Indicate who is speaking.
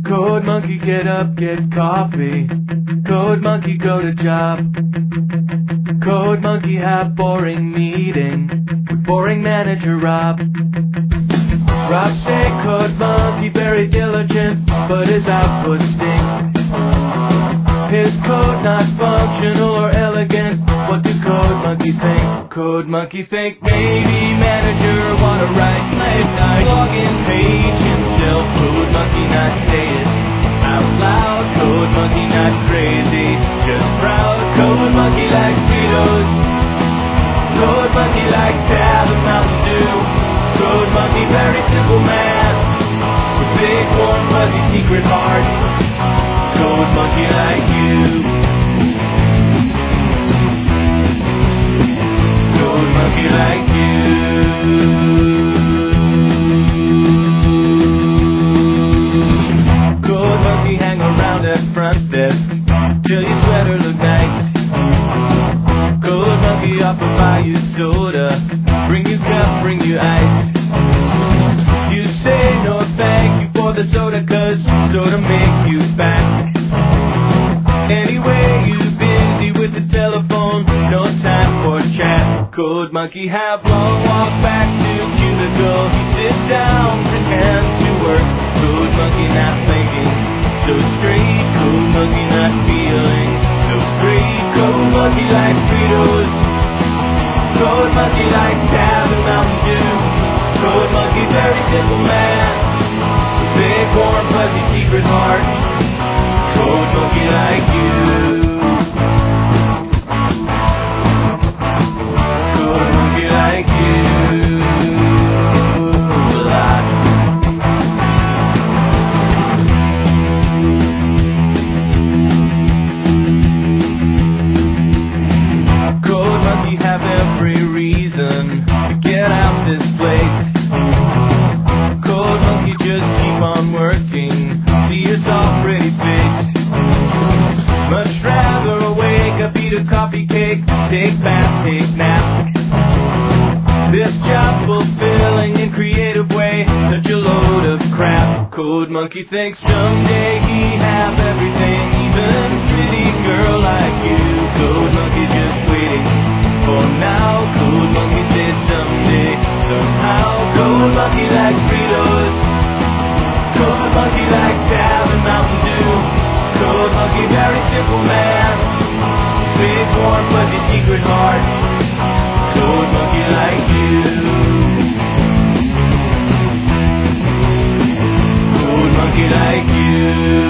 Speaker 1: Code monkey, get up, get coffee. Code monkey, go to job. Code monkey, have boring meeting with boring manager Rob. Rob say code monkey very diligent, but his output stinks. His code not functional or elegant. What do code monkey think? Code monkey think maybe manager wanna write midnight login page himself. Code monkey not say it out loud. Code monkey not crazy, just proud. Code monkey likes Fritos. Code monkey likes Tab and Mountain Dew. Code monkey very simple man with big warm fuzzy secret heart. Code monkey like you. Code monkey like you. Code monkey hang around at front desk till your sweater look nice. Code monkey offer buy you soda, bring you cup, bring you ice. You say no thank you for the soda, cause soda make you fat. Anyway, you busy with the telephone, no time for chat. Code monkey have long walk back to cubicle. He sits down, pretends to work. Code monkey not thinking so straight. Code monkey not feeling so great. Code monkey like Fritos. Code monkey like Tab and Mountain Dew. Code monkey very simple man, big warm fuzzy secret heart. Code monkey like you. Code monkey like you. A lot. Code monkey have every reason to get out this place. Code monkey just keep on working, see your soft pretty face. Much rather wake up, eat a coffee cake, take bath, take nap. This job fulfilling in creative way, such a load of crap. Code monkey thinks someday he have everything, even a pretty girl like you. Code monkey just waiting for now. Code monkey said someday, somehow. Code monkey like Fritos. Code monkey like Tab and Mountain Dew. Code monkey very simple man, big warm fuzzy secret heart. Code monkey like you. Code monkey like you.